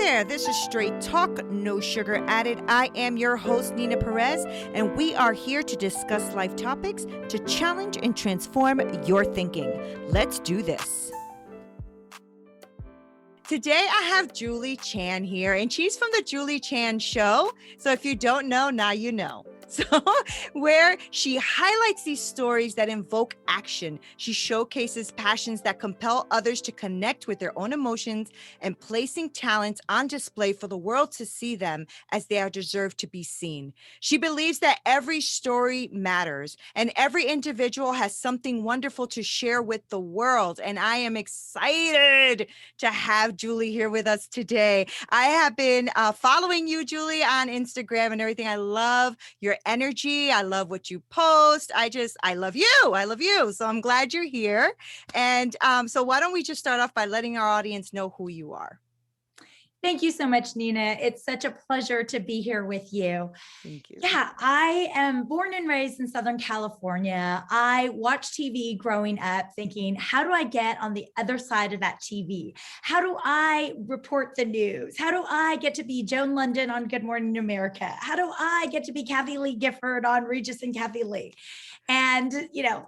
there, this is Straight Talk, no sugar added. I am your host, Nina Perez, and we are here to discuss life topics to challenge and transform your thinking. Let's do this. Today, I have Julie Chan here, and she's from the Julie Chan Show. So if you don't know, now you know. So where she highlights these stories that invoke action. She showcases passions that compel others to connect with their own emotions and placing talents on display for the world to see them as they are deserved to be seen. She believes that every story matters and every individual has something wonderful to share with the world. And I am excited to have Julie here with us today. I have been following you, Julie, on Instagram and everything. I love your energy. I love what you post. I love you. I love you. So I'm glad you're here. And so why don't we just start off by letting our audience know who you are? Thank you so much, Nina. It's such a pleasure to be here with you. Thank you. Yeah, I am born and raised in Southern California. I watched TV growing up thinking, how do I get on the other side of that TV? How do I report the news? How do I get to be Joan London on Good Morning America? How do I get to be Kathy Lee Gifford on Regis and Kathy Lee? And,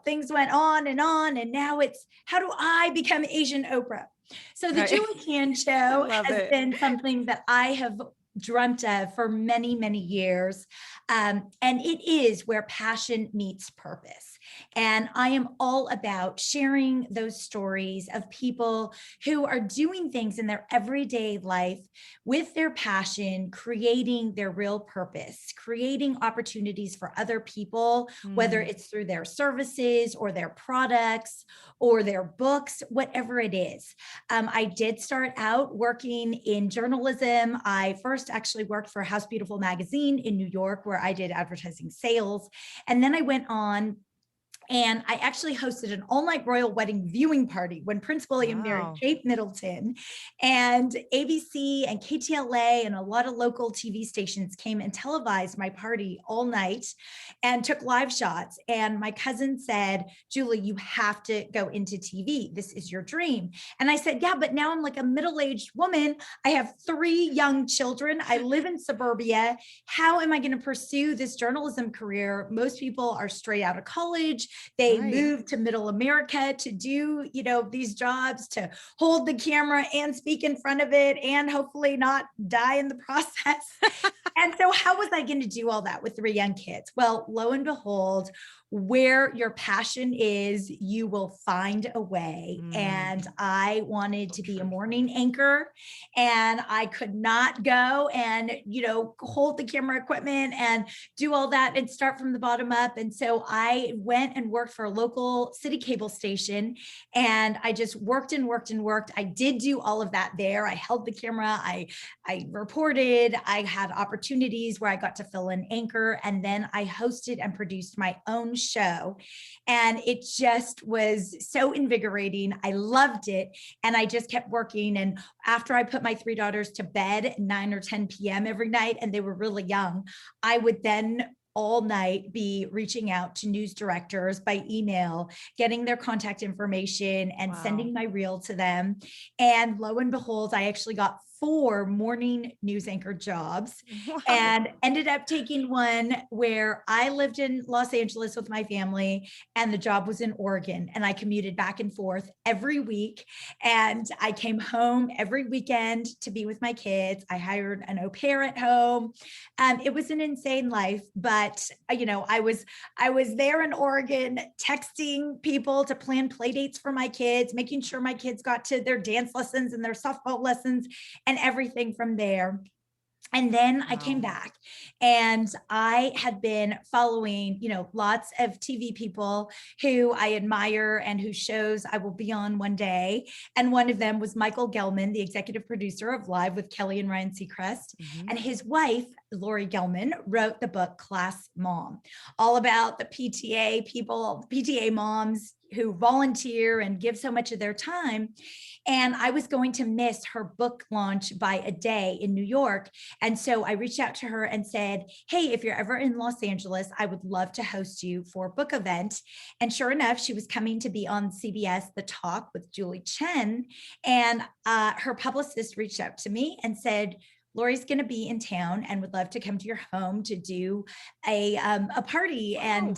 things went on. And now it's, how do I become Asian Oprah? So the Julie Chan Show has been something that I have dreamt of for many, many years. And it is where passion meets purpose. And I am all about sharing those stories of people who are doing things in their everyday life with their passion, creating their real purpose, creating opportunities for other people, whether it's through their services or their products or their books, whatever it is. I did start out working in journalism. I first actually worked for House Beautiful magazine in New York, where I did advertising sales. And then I went on and I actually hosted an all-night royal wedding viewing party when Prince William married Kate Middleton. And ABC and KTLA and a lot of local TV stations came and televised my party all night and took live shots. And my cousin said, Julie, you have to go into TV. This is your dream. And I said, yeah, but now I'm like a middle-aged woman. I have 3 young children. I live in suburbia. How am I going to pursue this journalism career? Most people are straight out of college. They moved to middle America to do, these jobs, to hold the camera and speak in front of it and hopefully not die in the process. And so how was I going to do all that with 3 young kids? Well, lo and behold, where your passion is, you will find a way. And I wanted to be a morning anchor, and I could not go and, hold the camera equipment and do all that and start from the bottom up. And so I went and worked for a local city cable station, and I just worked and worked and worked. I did do all of that there. I held the camera. I reported. I had opportunities where I got to fill in anchor, and then I hosted and produced my own show. And it just was so invigorating. I loved it. And I just kept working. And after I put my 3 daughters to bed at 9 or 10 p.m. every night, and they were really young, I would then all night be reaching out to news directors by email, getting their contact information and sending my reel to them. And lo and behold, I actually got 4 morning news anchor jobs and ended up taking one where I lived in Los Angeles with my family, and the job was in Oregon, and I commuted back and forth every week. And I came home every weekend to be with my kids. I hired an au pair at home. It was an insane life, but I was there in Oregon texting people to plan play dates for my kids, making sure my kids got to their dance lessons and their softball lessons and everything from there. And then I came back, and I had been following, lots of TV people who I admire and whose shows I will be on one day. And one of them was Michael Gelman, the executive producer of Live with Kelly and Ryan Seacrest. And his wife, Lori Gelman, wrote the book Class Mom, all about the PTA people, PTA moms, who volunteer and give so much of their time. And I was going to miss her book launch by a day in New York. And so I reached out to her and said, hey, if you're ever in Los Angeles, I would love to host you for a book event. And sure enough, she was coming to be on CBS, The Talk with Julie Chen. And her publicist reached out to me and said, Lori's going to be in town and would love to come to your home to do a party and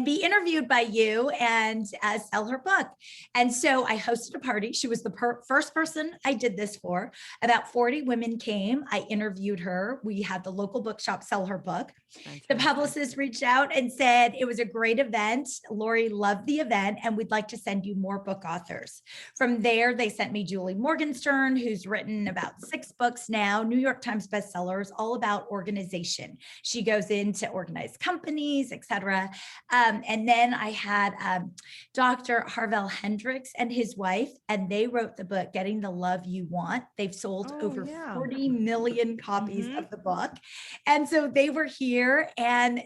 be interviewed by you and sell her book. And so I hosted a party. She was the first person I did this for. About 40 women came. I interviewed her. We had the local bookshop sell her book. Fantastic. The publicist reached out and said, it was a great event. Lori loved the event and we'd like to send you more book authors. From there, they sent me Julie Morgenstern, who's written about 6 books now, New York Times bestsellers, all about organization. She goes into organized companies, et cetera. And then I had Dr. Harvell Hendricks and his wife, and they wrote the book, Getting the Love You Want. They've sold over 40 million copies of the book. And so they were here, and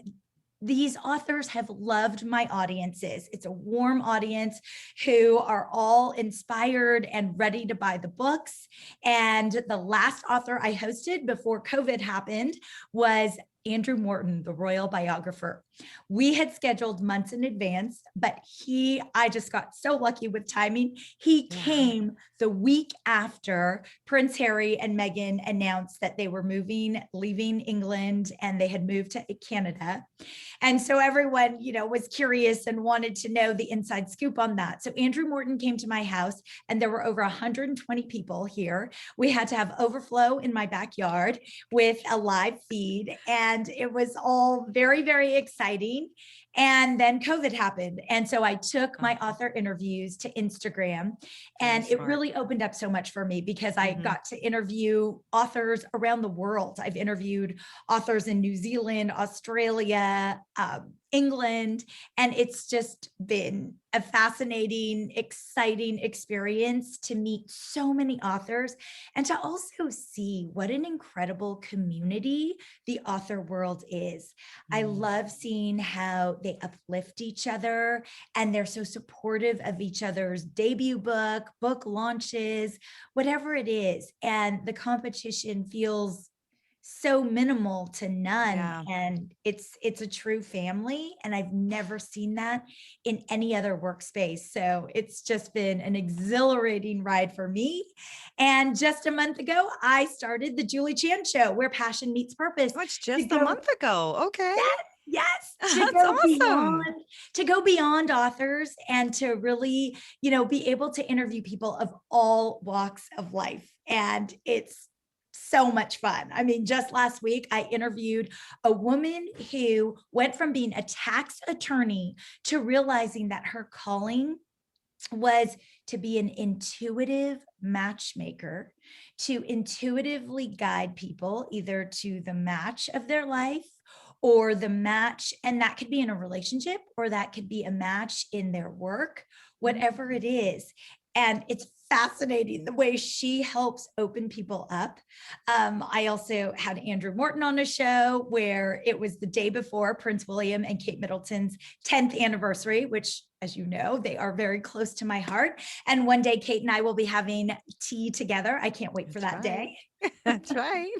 these authors have loved my audiences. It's a warm audience who are all inspired and ready to buy the books. And the last author I hosted before COVID happened was Andrew Morton, the royal biographer. We had scheduled months in advance, but I just got so lucky with timing. He came the week after Prince Harry and Meghan announced that they were leaving England, and they had moved to Canada. And so everyone, was curious and wanted to know the inside scoop on that. So Andrew Morton came to my house, and there were over 120 people here. We had to have overflow in my backyard with a live feed, and it was all very, very exciting. And then COVID happened. And so I took my author interviews to Instagram, and it really opened up so much for me because I got to interview authors around the world. I've interviewed authors in New Zealand, Australia, England, and it's just been a fascinating, exciting experience to meet so many authors and to also see what an incredible community the author world is. I love seeing how they uplift each other, and they're so supportive of each other's debut book launches, whatever it is. And the competition feels so minimal to none. And it's a true family. And I've never seen that in any other workspace. So it's just been an exhilarating ride for me. And just a month ago, I started the Julie Chan Show, where passion meets purpose. It's just a month ago. Okay. Yes, to go beyond authors and to really, be able to interview people of all walks of life. And it's so much fun. I mean, just last week, I interviewed a woman who went from being a tax attorney to realizing that her calling was to be an intuitive matchmaker, to intuitively guide people either to the match of their life or the match, and that could be in a relationship or that could be a match in their work, whatever it is. And it's fascinating the way she helps open people up. I also had Andrew Morton on a show where it was the day before Prince William and Kate Middleton's 10th anniversary, which, as you know, they are very close to my heart. And one day Kate and I will be having tea together. I can't wait for that day. That's right.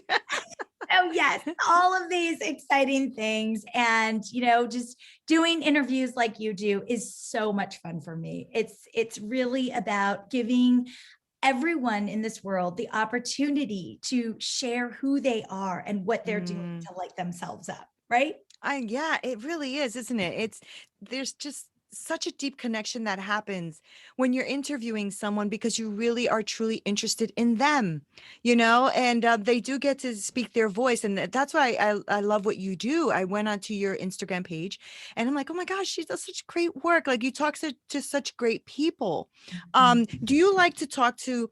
Oh, yes, all of these exciting things. And, just doing interviews like you do is so much fun for me. It's really about giving everyone in this world the opportunity to share who they are and what they're doing to light themselves up, right? Yeah, it really is, isn't it? There's just such a deep connection that happens when you're interviewing someone because you really are truly interested in them, and they do get to speak their voice. And that's why I love what you do. I went onto your Instagram page and I'm like, oh my gosh, she does such great work. Like, you talk to such great people. Do you like to talk to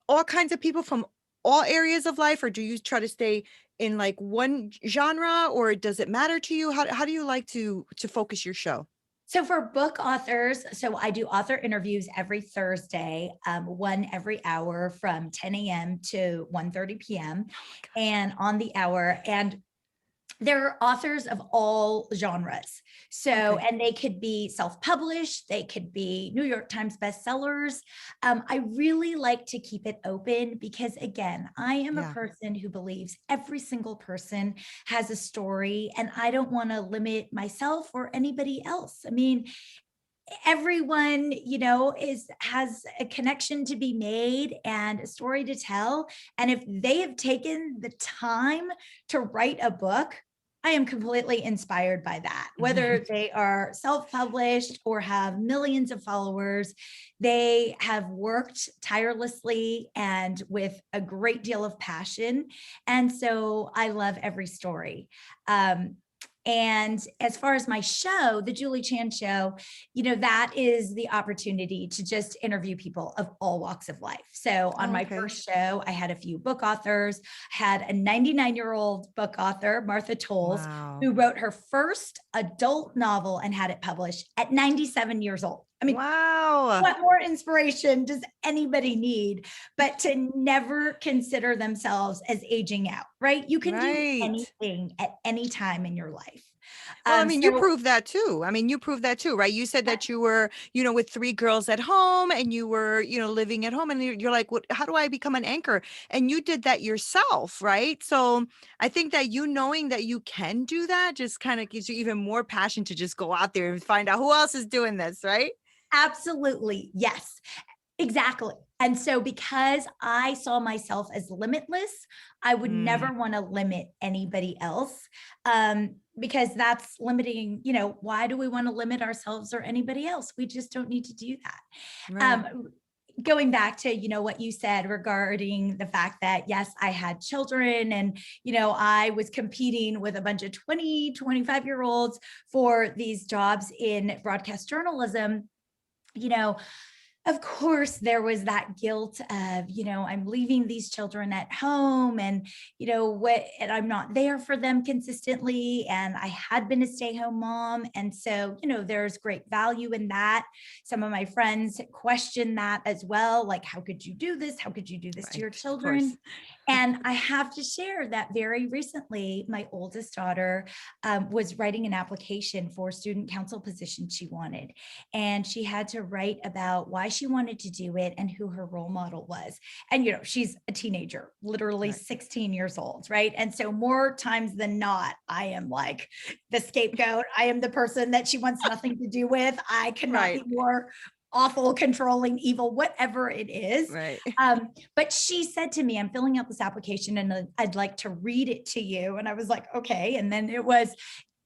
all kinds of people from all areas of life, or do you try to stay in like one genre, or does it matter to you? How do you like to focus your show? So for book authors, I do author interviews every Thursday, one every hour from 10 a.m. to 1:30 p.m. And on the hour. And there are authors of all genres. So, Okay. and they could be self-published, they could be New York Times bestsellers. I really like to keep it open because, again, I am a Yeah. person who believes every single person has a story, and I don't want to limit myself or anybody else. I mean, everyone, has a connection to be made and a story to tell, and if they have taken the time to write a book, I am completely inspired by that. Whether they are self-published or have millions of followers, they have worked tirelessly and with a great deal of passion, and so I love every story. And as far as my show, the Julie Chan Show, that is the opportunity to just interview people of all walks of life. So on Oh, my okay. first show, I had a few book authors, had a 99-year-old book author, Martha Tolles, Wow. who wrote her first adult novel and had it published at 97 years old. I mean, Wow. what more inspiration does anybody need but to never consider themselves as aging out, right? You can do Right. anything at any time in your life. Well, I mean, you So proved that too. I mean, you proved that too, right? You said that you were, with three girls at home and you were, living at home and you're like, what, how do I become an anchor? And you did that yourself, right? So I think that you knowing that you can do that just kind of gives you even more passion to just go out there and find out who else is doing this, right? absolutely, yes. Exactly. And so because I saw myself as limitless, I would Mm, never want to limit anybody else, because that's limiting, why do we want to limit ourselves or anybody else? We just don't need to do that. right. Going back to, what you said regarding the fact that, yes, I had children and, I was competing with a bunch of 20, 25-year olds for these jobs in broadcast journalism. you know, of course, there was that guilt of, I'm leaving these children at home and, and I'm not there for them consistently. And I had been a stay-home mom. And so, there's great value in that. Some of my friends question that as well. Like, how could you do this? How could you do this to your Right. Of course. children? And I have to share that very recently, my oldest daughter was writing an application for a student council position she wanted. And she had to write about why she wanted to do it and who her role model was. And, she's a teenager, literally Right. 16 years old, right? And so more times than not, I am like the scapegoat. I am the person that she wants nothing to do with. I cannot Right. be more awful, controlling, evil, whatever it is. Right. But she said to me, I'm filling out this application and I'd like to read it to you. And I was like, okay. And then it was,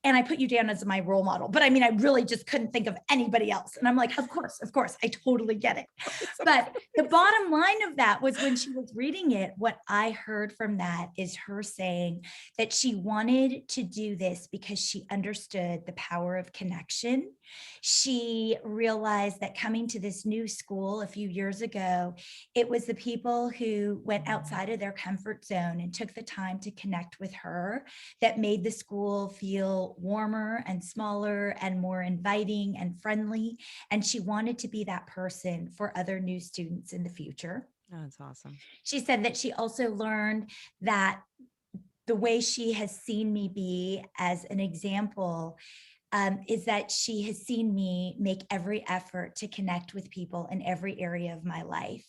and I put you down as my role model. But I mean, I really just couldn't think of anybody else. And I'm like, of course, I totally get it. Of But the course. bottom line of that was when she was reading it, what I heard from that is her saying that she wanted to do this because she understood the power of connection. She realized that coming to this new school a few years ago, it was the people who went outside of their comfort zone and took the time to connect with her that made the school feel warmer and smaller and more inviting and friendly. And she wanted to be that person for other new students in the future. Oh, that's awesome. She said that she also learned that the way she has seen me be as an example is that she has seen me make every effort to connect with people in every area of my life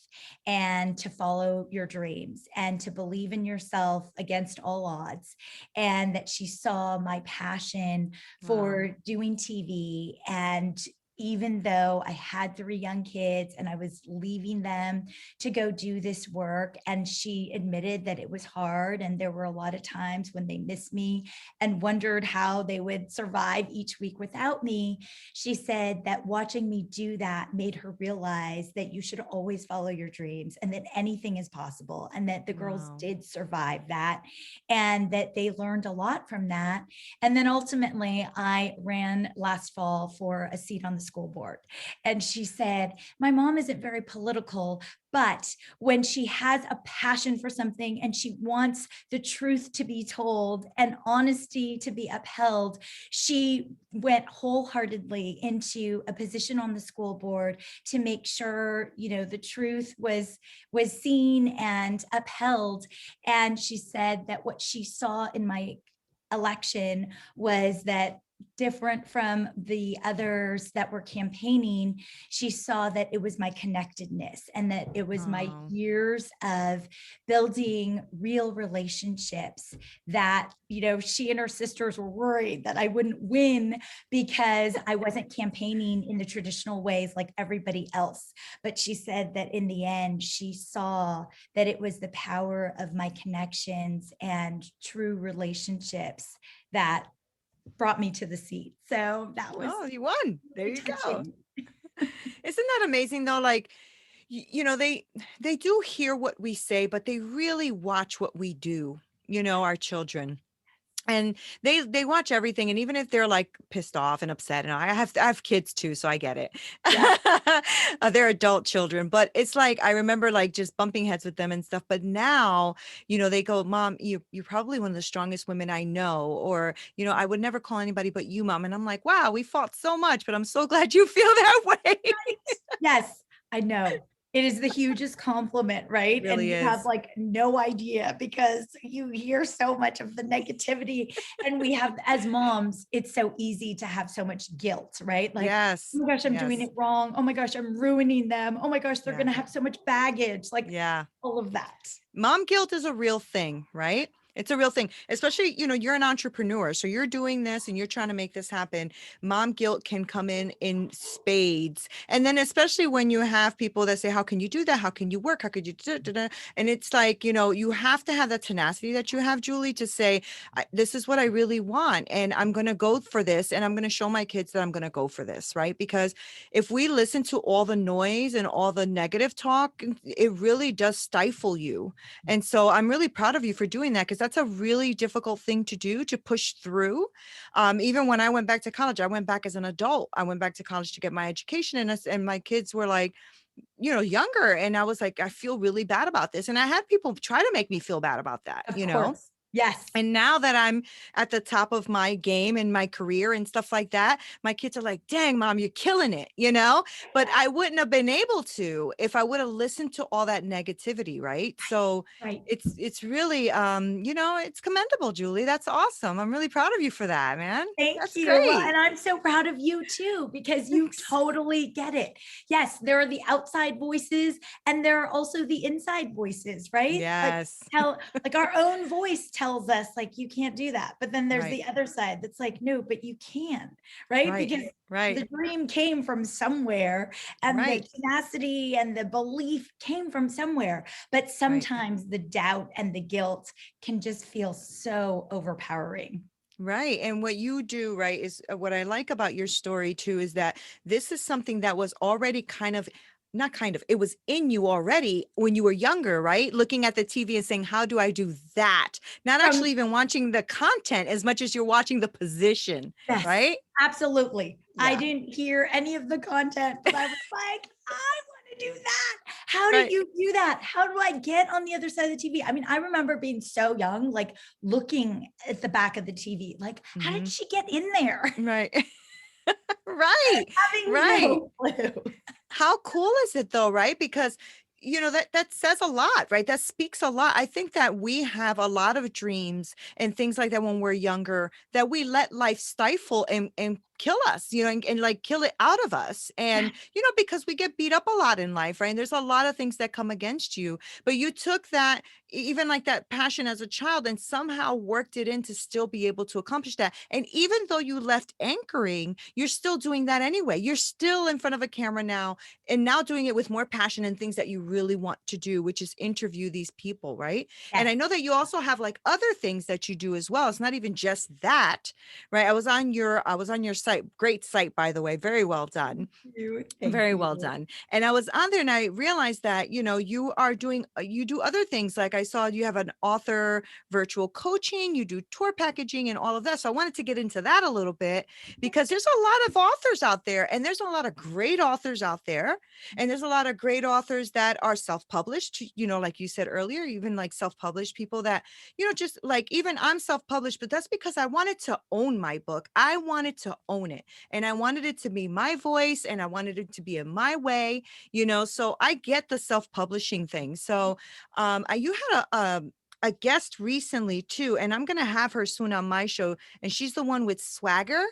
and to follow your dreams and to believe in yourself against all odds. And that she saw my passion Wow. for doing TV. And even though I had 3 young kids and I was leaving them to go do this work, and she admitted that it was hard and there were a lot of times when they missed me and wondered how they would survive each week without me. She said that watching me do that made her realize that you should always follow your dreams and that anything is possible, and that the girls Wow. did survive that and that they learned a lot from that. And then ultimately, I ran last fall for a seat on the school board. And she said, my mom isn't very political, but when she has a passion for something and she wants the truth to be told and honesty to be upheld, she went wholeheartedly into a position on the school board to make sure, the truth was seen and upheld. And she said that what she saw in my election was that different from the others that were campaigning, she saw that it was my connectedness and that it was my Oh. years of building real relationships that, she and her sisters were worried that I wouldn't win because I wasn't campaigning in the traditional ways like everybody else. But she said that in the end, she saw that it was the power of my connections and true relationships that brought me to the seat. So that was Oh, you won. There very you go. touching. Isn't that amazing though? Like, they do hear what we say, but they really watch what we do, our children. And they watch everything, and even if they're like pissed off and upset, and I have kids too, so I get it. Yeah, They're adult children, but it's like I remember like just bumping heads with them and stuff. But now, they go, "Mom, you're probably one of the strongest women I know," or I would never call anybody but you, Mom. And I'm like, wow, we fought so much, but I'm so glad you feel that way. yes, I know. It is the hugest compliment, It right? And really you have is. like no idea because you hear so much of the negativity. And we have, as moms, it's so easy to have so much guilt, right? Like, Yes. oh my gosh, I'm doing Yes. it wrong. Oh my gosh, I'm ruining them. Oh my gosh, they're going Yeah. to have so much baggage, like Yeah. all of that. Mom guilt is a real thing, right? It's a real thing, especially, you're an entrepreneur. So you're doing this and you're trying to make this happen. Mom guilt can come in spades. And then, especially when you have people that say, how can you do that? How can you work? How could you do that? And it's like, you have to have that tenacity that you have, Julie, to say, this is what I really want. And I'm going to go for this. And I'm going to show my kids that I'm going to go for this, right? Because if we listen to all the noise and all the negative talk, it really does stifle you. And so I'm really proud of you for doing that, because that's a really difficult thing to do, to push through. Even when I went back to college, I went back as an adult. I went back to college to get my education, and my kids were like, younger. And I was like, I feel really bad about this. And I had people try to make me feel bad about that, Of course. Yes. And now that I'm at the top of my game in my career and stuff like that, my kids are like, dang, Mom, you're killing it. But I wouldn't have been able to if I would have listened to all that negativity, right? So Right. it's really it's commendable, Julie. That's awesome. I'm really proud of you for that, man. Thank That's you. Well, great. and I'm so proud of you too, because you Thanks. totally get it. Yes, there are the outside voices and there are also the inside voices, right? Like Yes. like our own voice tells us like you can't do that. But then there's Right. the other side that's like, no, but you can, right? Right. Because Right. the dream came from somewhere and the Right. tenacity and the belief came from somewhere. But Right. sometimes the doubt and the guilt can just feel so overpowering. Right. And what you do, right, is what I like about your story too, is that this is something that was already not kind of, it was in you already when you were younger, right? Looking at the TV and saying, how do I do that? Not From actually even watching the content as much as you're watching the position, Yes, right? absolutely. I Yeah. didn't hear any of the content, but I was like, I want to do that. How did Right. you do that? How do I get on the other side of the TV? I mean, I remember being so young, like looking at the back of the TV, like, how did Hmm. she get in there? Right. Right. Having Right. no clue. How cool is it though, right? Because that says a lot, right? That speaks a lot. I think that we have a lot of dreams and things like that when we're younger, that we let life stifle and kill us, and like kill it out of us. And because we get beat up a lot in life, right? And there's a lot of things that come against you. But you took that, even like that passion as a child, and somehow worked it in to still be able to accomplish that. And even though you left anchoring, you're still doing that anyway. You're still in front of a camera now, and now doing it with more passion and things that you really want to do, which is interview these people, right? And Yes. I know that you also have like other things that you do as well. It's not even just that, right? I was on your site. Great site, by the way. Very well done. Thank Very well you. done. And I was on there and I realized that, you are doing, you do other things. Like I saw you have an author virtual coaching, you do tour packaging and all of that. So I wanted to get into that a little bit, because there's a lot of authors out there, and there's a lot of great authors out there. And there's a lot of great authors that are self-published, like you said earlier, even like self-published people that, just like, even I'm self-published, but that's because I wanted to own my book. I wanted to own it, and I wanted it to be my voice, and I wanted it to be in my way. So I get the self-publishing thing. So you had a guest recently too, and I'm going to have her soon on my show. And she's the one with Swagger.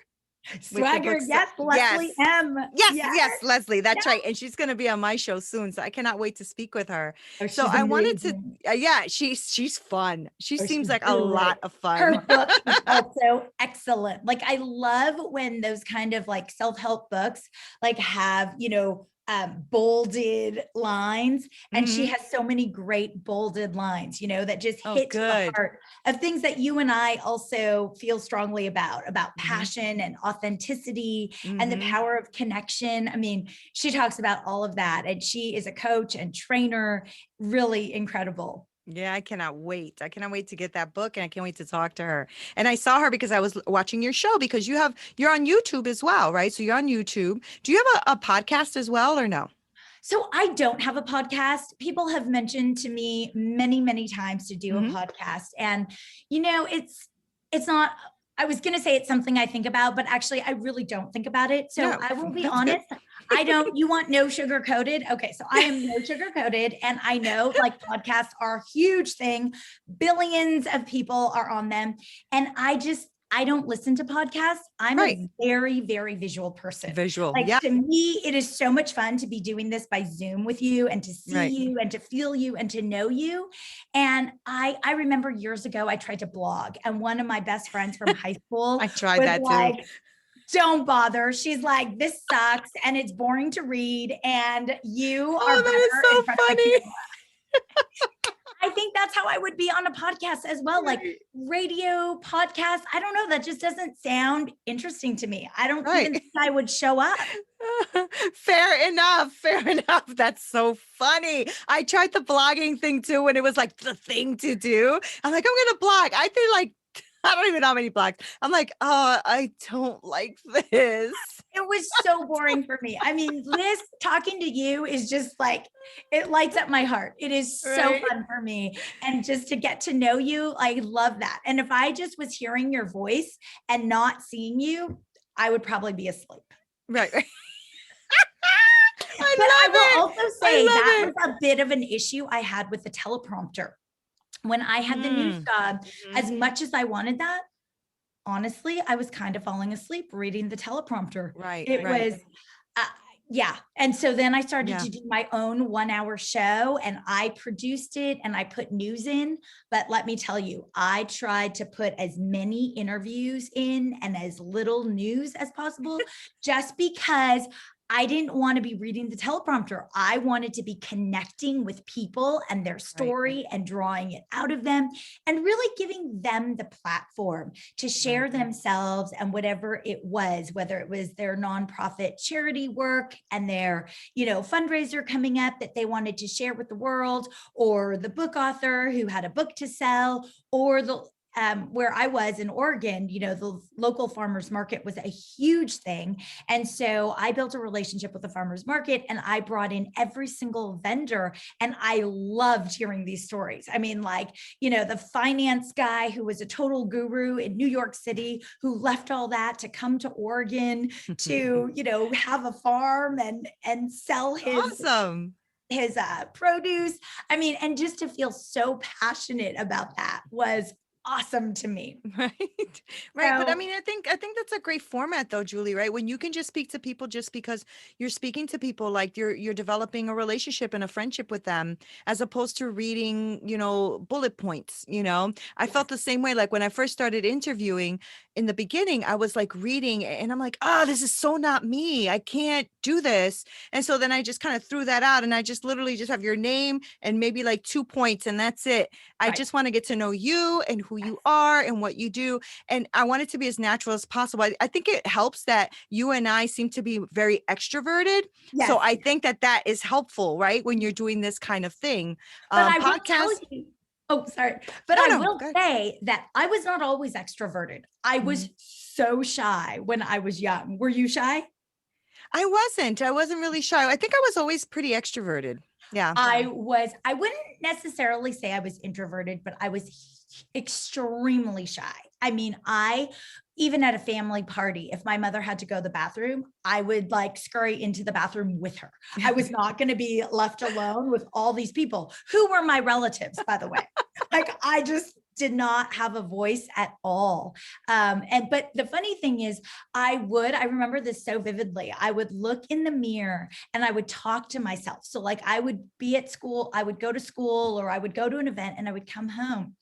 With the Swagger, books. yes, Yes. Leslie M. Yes, Yes, yes, Leslie. That's yes. right. And she's going to be on my show soon. So I cannot wait to speak with her. Oh, So she's I wanted to, amazing. yeah, she's fun. She Oh, seems she's like a great. lot of fun. Her book is also excellent. Like I love when those kind of like self-help books like have, bolded lines. And she Mhm. has so many great bolded lines, that just Oh, hit to the good. heart of things that you and I also feel strongly about Mhm. passion and authenticity and the Mhm. power of connection. I mean, she talks about all of that. And she is a coach and trainer, really incredible. Yeah, I cannot wait. I cannot wait to get that book and I can't wait to talk to her. And I saw her because I was watching your show because you're on YouTube as well, right? So you're on YouTube. Do you have a podcast as well or no? So I don't have a podcast. People have mentioned to me many, many times to do a Mhm. podcast. And, it's not, I was going to say it's something I think about, but actually I really don't think about it. So No, I will be that's good. honest. You want no sugar coated? Okay. So I am no sugar coated. And I know like podcasts are a huge thing. Billions of people are on them. And I don't listen to podcasts. I'm Right. a very, very visual person. Visual. Like Yeah. to me, it is so much fun to be doing this by Zoom with you and to see Right. you and to feel you and to know you. And I remember years ago, I tried to blog, and one of my best friends from high school I tried was that too. like, don't bother. She's like, this sucks and it's boring to read, and you are Oh, that is better in front of a so camera. I think that's how I would be on a podcast as well. Like funny. radio podcast. I don't know. That just doesn't sound interesting to me. I don't even Right. think I would show up. Fair enough. Fair enough. That's so funny. I tried the blogging thing too when it was like the thing to do. I'm like, I'm gonna blog. I feel like I don't even know how many blogs. I'm like, oh, I don't like this. It was so boring for me. I mean, this talking to you is just like, it lights up my heart. It is so Right. fun for me. And just to get to know you, I love that. And if I just was hearing your voice and not seeing you, I would probably be asleep. Right. Right. But I will also say that I love was a bit of an issue I had with the teleprompter. When I had the news it. job, Mhm. as much as I wanted that, honestly, I was kind of falling asleep reading the teleprompter. Right. It Right. was, uh, yeah. And so then I started Yeah. to do my own 1 hour show, and I produced it and I put news in. But let me tell you, I tried to put as many interviews in and as little news as possible, just because I didn't want to be reading the teleprompter. I wanted to be connecting with people and their Right. story and drawing it out of them and really giving them the platform to share Right. themselves and whatever it was, whether it was their nonprofit charity work and their, fundraiser coming up that they wanted to share with the world, or the book author who had a book to sell, or the where I was in Oregon, the local farmers market was a huge thing. And so I built a relationship with the farmers market and I brought in every single vendor. And I loved hearing these stories. I mean, like, the finance guy who was a total guru in New York City, who left all that to come to Oregon to, have a farm and sell Awesome. his produce. I mean, and just to feel so passionate about that was awesome to me. Right. Right. But I So mean, I think that's a great format though, Julie, right? When you can just speak to people just because you're speaking to people, like you're developing a relationship and a friendship with them, as opposed to reading, bullet points, I felt the same way. Like when I first started interviewing in the beginning, I was like reading and I'm like, oh, this is so not me. I can't do this. And so then I just kind of threw that out and I just literally just have your name and maybe like 2 points and that's it. I right. just want to get to know you and who Yes. you are and what you do. And I want it to be as natural as possible. I think it helps that you and I seem to be very extroverted. So Yes. I think that is helpful, right? When you're doing this kind of thing. But I will tell Podcast. you, oh, sorry. But No, I no, will go ahead. say that I was not always extroverted. I Mhm. was so shy when I was young. Were you shy? I wasn't really shy. I think I was always pretty extroverted. Yeah. I wouldn't necessarily say I was introverted, but I was extremely shy. I mean, even at a family party, if my mother had to go to the bathroom, I would like scurry into the bathroom with her. I was not going to be left alone with all these people who were my relatives, by the way. Like I just did not have a voice at all. But the funny thing is I remember this so vividly. I would look in the mirror and I would talk to myself. So like I would be at school, I would go to school or I would go to an event and I would come home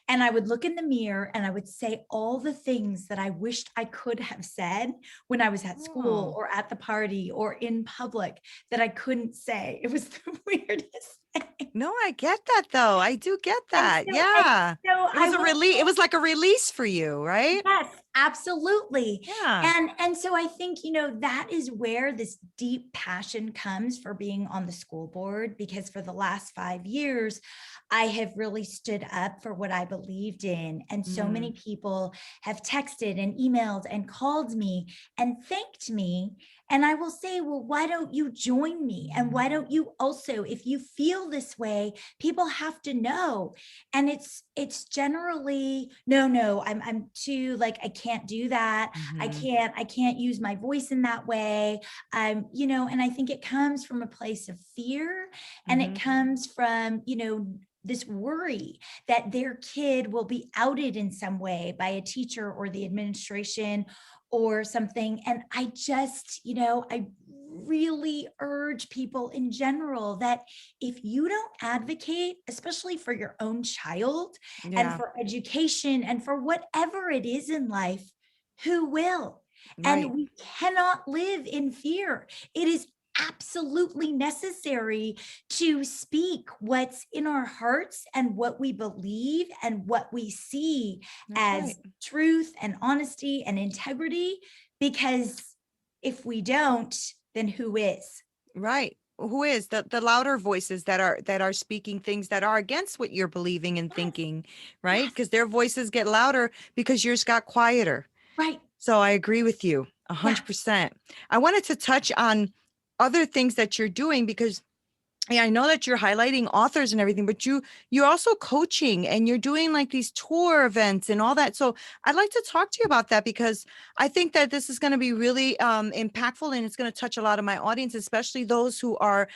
and I would look in the mirror and I would say all the things that I wished I could have said when I was at school Oh. or at the party or in public that I couldn't say. It was the weirdest thing. No, I get that though. I do get And that. so, and Yeah. so It I was a will release. It was like a release for you, right? Yes, absolutely. Yeah. And so I think, that is where this deep passion comes for being on the school board, because for the last 5 years, I have really stood up for what I believed in. And so many Mm, people have texted and emailed and called me and thanked me. And I will say, well, why don't you join me? And why don't you also, if you feel this way, people have to know. And it's generally no, I'm too, like, I can't do that. mhm, I can't use my voice in that way. And I think it comes from a place of fear, and it mhm. comes from this worry that their kid will be outed in some way by a teacher or the administration or something. And I just, I really urge people in general that if you don't advocate, especially for your own child and Yeah. for education and for whatever it is in life, who will? Right. And we cannot live in fear. It is absolutely necessary to speak what's in our hearts and what we believe and what we see That's right. as truth and honesty and integrity, because if we don't, then who is? Right. Who is the louder voices that are speaking things that are against what you're believing and Yes, thinking, right? yes, Because their voices get louder because yours got quieter. right. So I agree with you Yeah. 100%. I wanted to touch on other things that you're doing because yeah, I know that you're highlighting authors and everything, but you're also coaching and you're doing like these tour events and all that. So I'd like to talk to you about that because I think that this is going to be really impactful and it's going to touch a lot of my audience, especially those who are,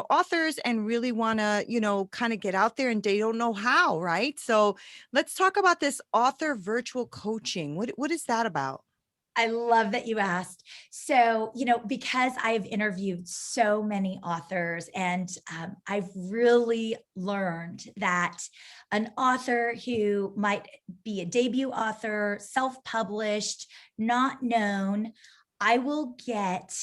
authors and really want to, kind of get out there and they don't know how, right? So let's talk about this author virtual coaching. What is that about? I love that you asked. So, because I've interviewed so many authors, and I've really learned that an author who might be a debut author, self published, not known, I will get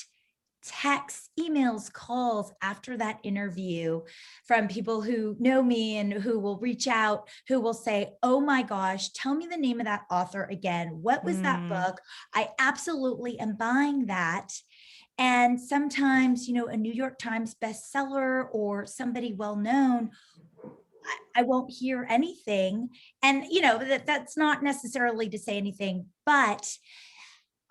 texts, emails, calls after that interview from people who know me and who will reach out, who will say, oh my gosh, tell me the name of that author again. What was that Mm, book? I absolutely am buying that. And sometimes, a New York Times bestseller or somebody well known, I won't hear anything. And, that's not necessarily to say anything, but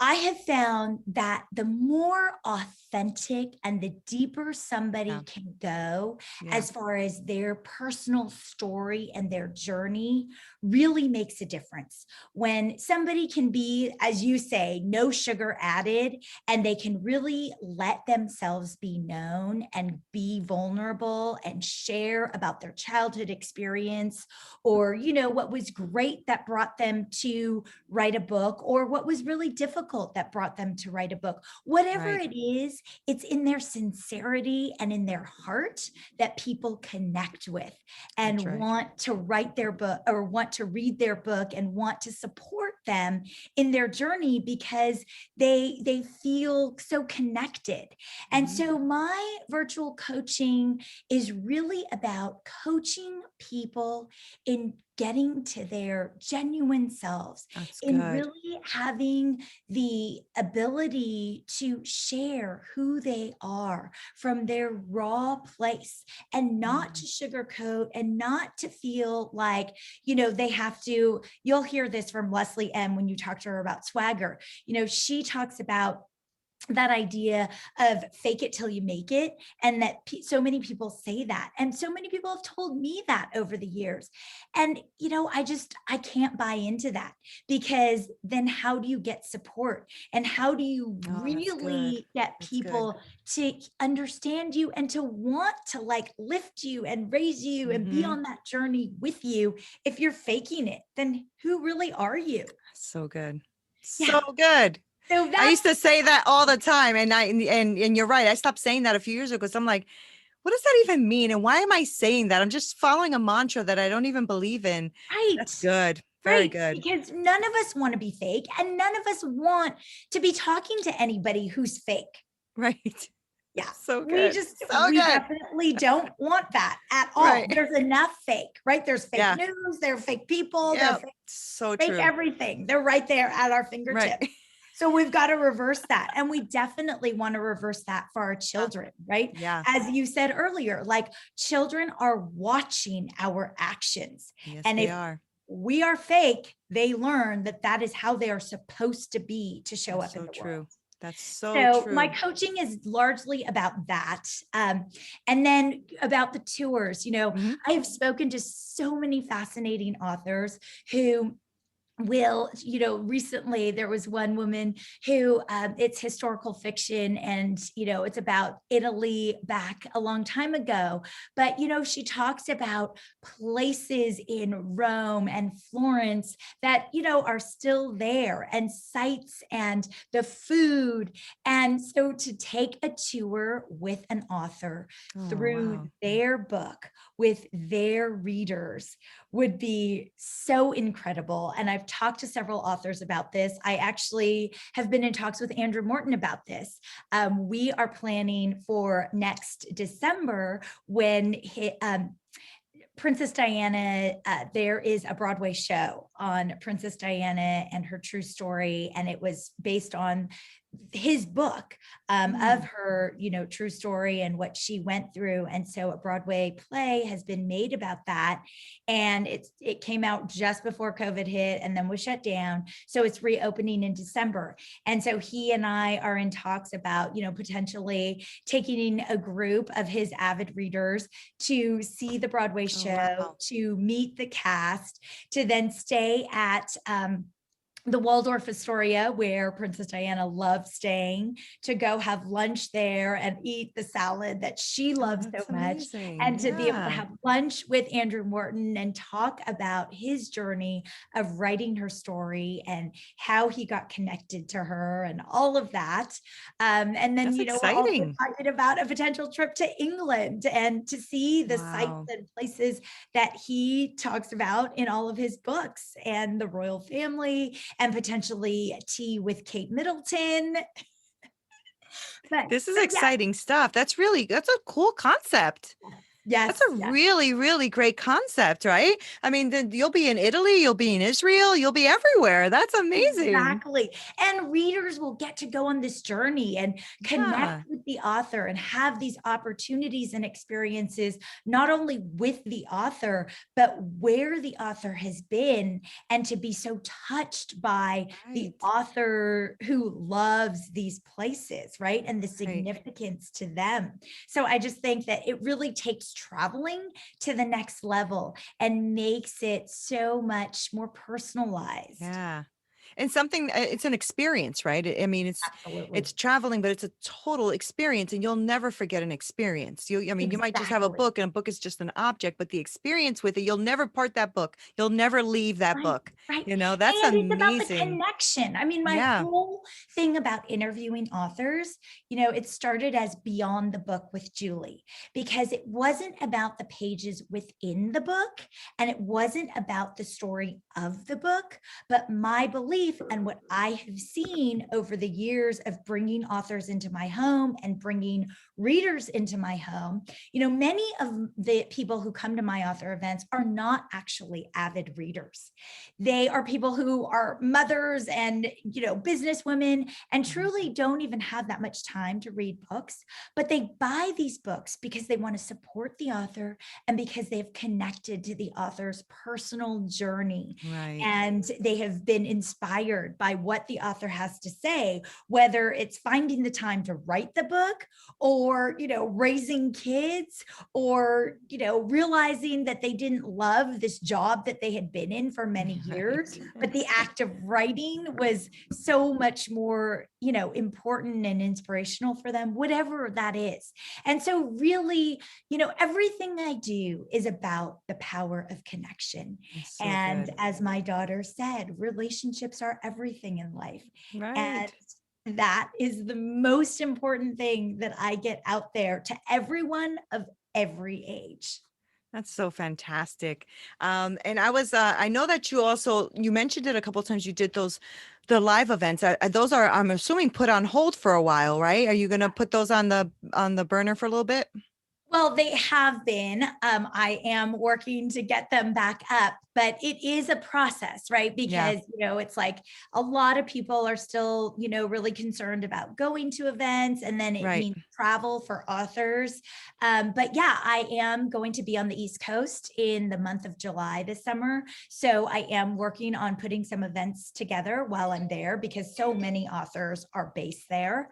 I have found that the more authentic and the deeper somebody yeah, can go yeah, as far as their personal story and their journey really makes a difference. When somebody can be, as you say, no sugar added, and they can really let themselves be known and be vulnerable and share about their childhood experience, or, what was great that brought them to write a book, or what was really difficult that brought them to write a book. Whatever right. it is, it's in their sincerity and in their heart that people connect with That's and right. want to write their book or want to read their book and want to support them in their journey because they feel so connected. And Mhm. so my virtual coaching is really about coaching people in getting to their genuine selves, That's in good. really having the ability to share who they are from their raw place, and not Mm, to sugarcoat and not to feel like, they have to. You'll hear this from Leslie M. when you talk to her about swagger. She talks about that idea of fake it till you make it, and that so many people say that, and so many people have told me that over the years. And I can't buy into that, because then how do you get support, and how do you Oh, that's good. really get That's good. people to understand you and to want to like lift you and raise you and be Mm-hmm. on that journey with you? If you're faking it, then who really are you? So good. Yeah. So good. So I used that's to say that all the time. And you're right. I stopped saying that a few years ago because I'm like, what does that even mean? And why am I saying that? I'm just following a mantra that I don't even believe in. That's right. good. Very Right, good. because none of us want to be fake, and none of us want to be talking to anybody who's fake. Right. Yeah, So good. So we good. definitely don't want that at all. Right. There's enough fake, right? There's fake Yeah. news, there are fake people, there are Yeah. So fake true. everything. They're right there at our Right. fingertips. So we've got to reverse that. And we definitely want to reverse that for our Yeah. children, right? Yeah. As you said earlier, like children are watching our actions. Yes, And they if are. we are fake, they learn that that is how they are supposed to be to show That's up in so the world. true. That's so So my true. coaching is largely about that. And then about the tours, Mhm. I have spoken to so many fascinating authors who recently there was one woman who it's historical fiction, and it's about Italy back a long time ago, but she talks about places in Rome and Florence that are still there, and sites and the food. And so to take a tour with an author Oh, through wow. their book with their readers would be so incredible. And I've talked to several authors about this. I actually have been in talks with Andrew Morton about this. We are planning for next December when Princess Diana, there is a Broadway show on Princess Diana and her true story. And it was based on his book of her, true story and what she went through. And so a Broadway play has been made about that. And it came out just before COVID hit and then was shut down. So it's reopening in December. And so he and I are in talks about, potentially taking a group of his avid readers to see the Broadway Oh, show, wow. to meet the cast, to then stay at the Waldorf Astoria, where Princess Diana loved staying, to go have lunch there and eat the salad that she Oh, loves so that's much, amazing. and to be able to Yeah. have lunch with Andrew Morton and talk about his journey of writing her story and how he got connected to her and all of that. And then, That's we're also exciting. talking about a potential trip to England and to see the sites Wow. and places that he talks about in all of his books, and the royal family, and potentially tea with Kate Middleton. This is But yeah, exciting stuff. That's a cool concept. That's yes, a yes. really, really great concept, right? I mean, then you'll be in Italy, you'll be in Israel, you'll be everywhere. That's amazing. Exactly. And readers will get to go on this journey and connect Yeah. with the author and have these opportunities and experiences, not only with the author, but where the author has been, and to be so touched by the Right. author who loves these places, right? And the Right. significance to them. So I just think that it really takes traveling to the next level and makes it so much more personalized. Yeah. And something it's an experience, right? I mean, it's Absolutely. traveling, but it's a total experience and you'll never forget an experience. I mean, you might just have a Exactly. book and a book is just an object, but the experience with it, you'll never part that book. You'll never leave that Right, book. right. That's And it's about the amazing. connection. I mean, my Yeah. whole thing about interviewing authors, it started as Beyond the Book with Julie, because it wasn't about the pages within the book, and it wasn't about the story of the book, but my belief and what I have seen over the years of bringing authors into my home and bringing readers into my home. Many of the people who come to my author events are not actually avid readers. They are people who are mothers and, business women, and Mhm. truly don't even have that much time to read books, but they buy these books because they want to support the author and because they've connected to the author's personal journey, Right. and they have been inspired inspired by what the author has to say, whether it's finding the time to write the book or, raising kids or, realizing that they didn't love this job that they had been in for many years, but the act of writing was so much more, important and inspirational for them, whatever that is. And so really, everything I do is about the power of connection. So And good. as my daughter said, relationships are everything in life. Right. And that is the most important thing that I get out there to everyone of every age. That's so fantastic. And I know that you mentioned it a couple of times. You did the live events. Those are, I'm assuming, put on hold for a while, right? Are you going to put those on the burner for a little bit? Well, they have been. I am working to get them back up, but it is a process, right? Yeah. Because, it's like a lot of people are still, really concerned about going to events, and then it Right. means travel for authors. But yeah, I am going to be on the East Coast in the month of July this summer. So I am working on putting some events together while I'm there because so many authors are based there.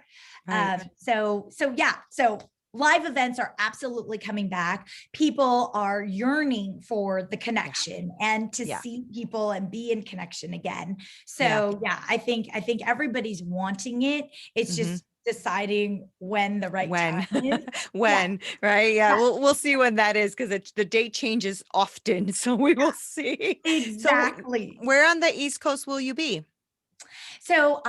Right. So yeah, so live events are absolutely coming back. People are yearning for the connection and to see people and be in connection again. So yeah, I think everybody's wanting it. It's just deciding when the right time is. When, right? Yeah. We'll see when that is, because the date changes often. So we will see. Exactly. So where on the East Coast will you be? So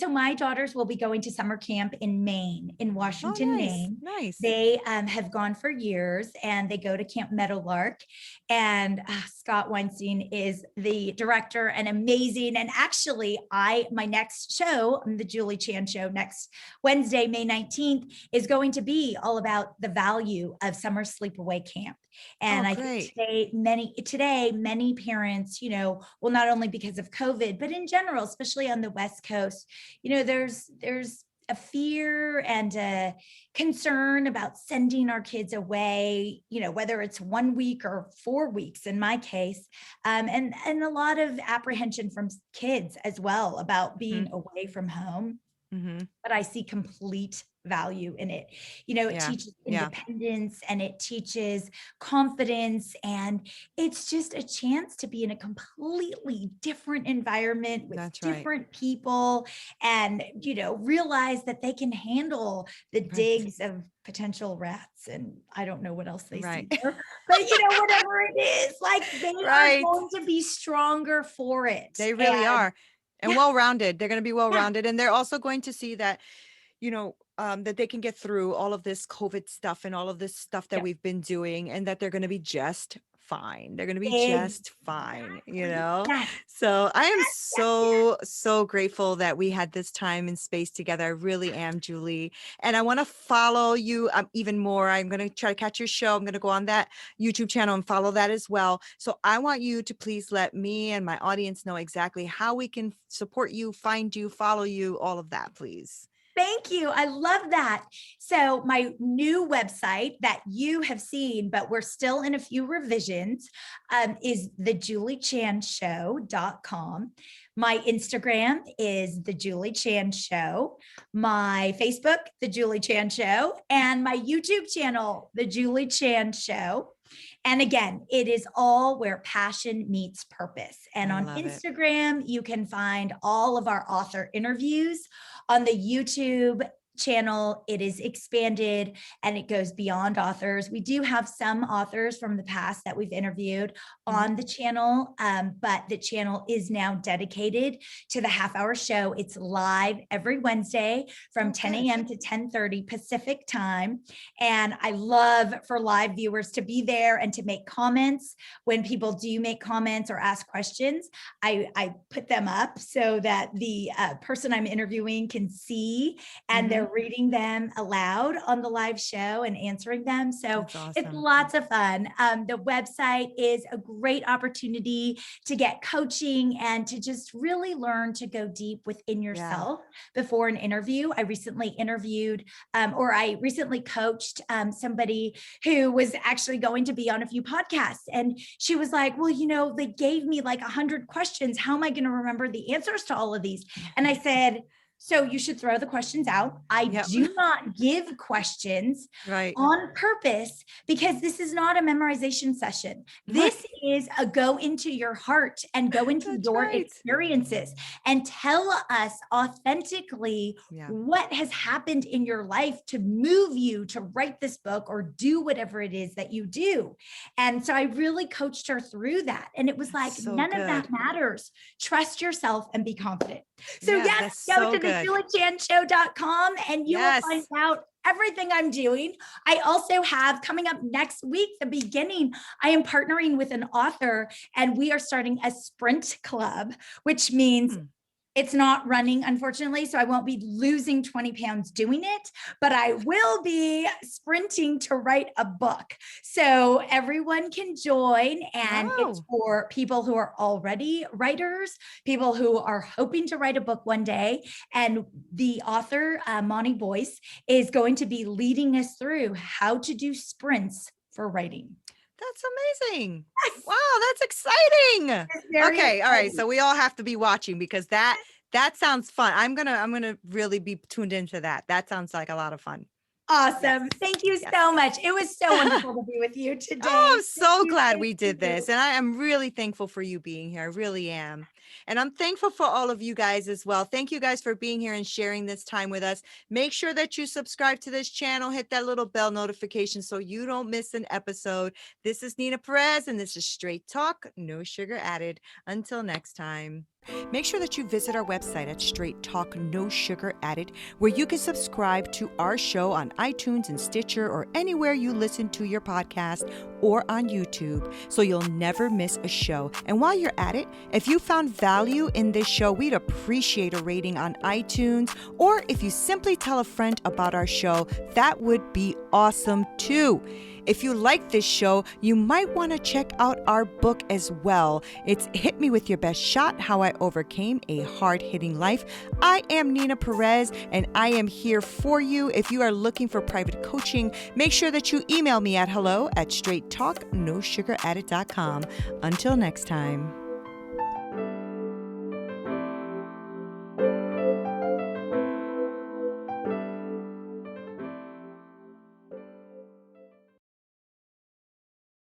my daughters will be going to summer camp in Maine, in Washington, Maine. Nice. They have gone for years, and they go to Camp Meadowlark. And Scott Weinstein is the director and amazing. And actually, my next show, the Julie Chan Show, next Wednesday, May 19th, is going to be all about the value of summer sleepaway camp. And I think today, many parents, well, not only because of COVID, but in general, especially on the West Coast, there's a fear and a concern about sending our kids away, whether it's 1 week or 4 weeks in my case, and a lot of apprehension from kids as well about being away from home. But I see complete value in it. It teaches independence and it teaches confidence, and it's just a chance to be in a completely different environment with different people, and realize that they can handle the digs of potential rats, and I don't know what else they see there, but whatever it is, like they are going to be stronger for it. They really are. And well-rounded. They're going to be well-rounded. And they're also going to see that, that they can get through all of this COVID stuff and all of this stuff that we've been doing, and that they're going to be just fine. They're going to be just fine, So I am so grateful that we had this time and space together. I really am, Julie. And I want to follow you even more. I'm going to try to catch your show. I'm going to go on that YouTube channel and follow that as well. So I want you to please let me and my audience know exactly how we can support you, find you, follow you, all of that, please. Thank you. I love that. So my new website that you have seen, but we're still in a few revisions, is thejuliechanshow.com. My Instagram is The Julie Chan Show. My Facebook, The Julie Chan Show. And my YouTube channel, The Julie Chan Show. And again, it is all where passion meets purpose. And on Instagram, you can find all of our author interviews. On the YouTube channel, it is expanded and it goes beyond authors. We do have some authors from the past that we've interviewed on the channel, but the channel is now dedicated to the half-hour show. It's live every Wednesday from 10 a.m. to 10:30 Pacific time. And I love for live viewers to be there and to make comments. When people do make comments or ask questions, I put them up so that the person I'm interviewing can see, and they're reading them aloud on the live show and answering them. So That's awesome. it's lots of fun. The website is a great opportunity to get coaching and to just really learn to go deep within yourself before an interview. I recently interviewed, I recently coached somebody who was actually going to be on a few podcasts. And she was like, well, they gave me like 100 questions. How am I going to remember the answers to all of these? And I said, so you should throw the questions out. I do not give questions on purpose because this is not a memorization session. This is a go into your heart and go into your experiences and tell us authentically what has happened in your life to move you to write this book or do whatever it is that you do. And so I really coached her through that. And it was like, none of that matters. Trust yourself and be confident. So yes, go to thejuliechanShow.com and you will find out everything I'm doing. I also have coming up next week, the beginning, I am partnering with an author and we are starting a sprint club, which means it's not running, unfortunately, so I won't be losing 20 pounds doing it, but I will be sprinting to write a book. So everyone can join, and it's for people who are already writers, people who are hoping to write a book one day. And the author, Monty Boyce, is going to be leading us through how to do sprints for writing. That's amazing. Yes. Wow, that's exciting. Okay, all right. So we all have to be watching because that sounds fun. I'm gonna really be tuned into that. That sounds like a lot of fun. Awesome. Thank you so much. It was so wonderful to be with you today. Oh, I'm so glad we did this. And I am really thankful for you being here. I really am. And I'm thankful for all of you guys as well. Thank you guys for being here and sharing this time with us. Make sure that you subscribe to this channel, hit that little bell notification so you don't miss an episode. This is Nina Perez, and this is Straight Talk, no sugar added. Until next time. Make sure that you visit our website at Straight Talk No Sugar Added, where you can subscribe to our show on iTunes and Stitcher or anywhere you listen to your podcast or on YouTube, so you'll never miss a show. And while you're at it, if you found value in this show, we'd appreciate a rating on iTunes, or if you simply tell a friend about our show, that would be awesome too. If you like this show, you might want to check out our book as well. It's Hit Me With Your Best Shot, How I Overcame a Hard-Hitting Life. I am Nina Perez, and I am here for you. If you are looking for private coaching, make sure that you email me at hello@straighttalknosugaradded.com. Until next time.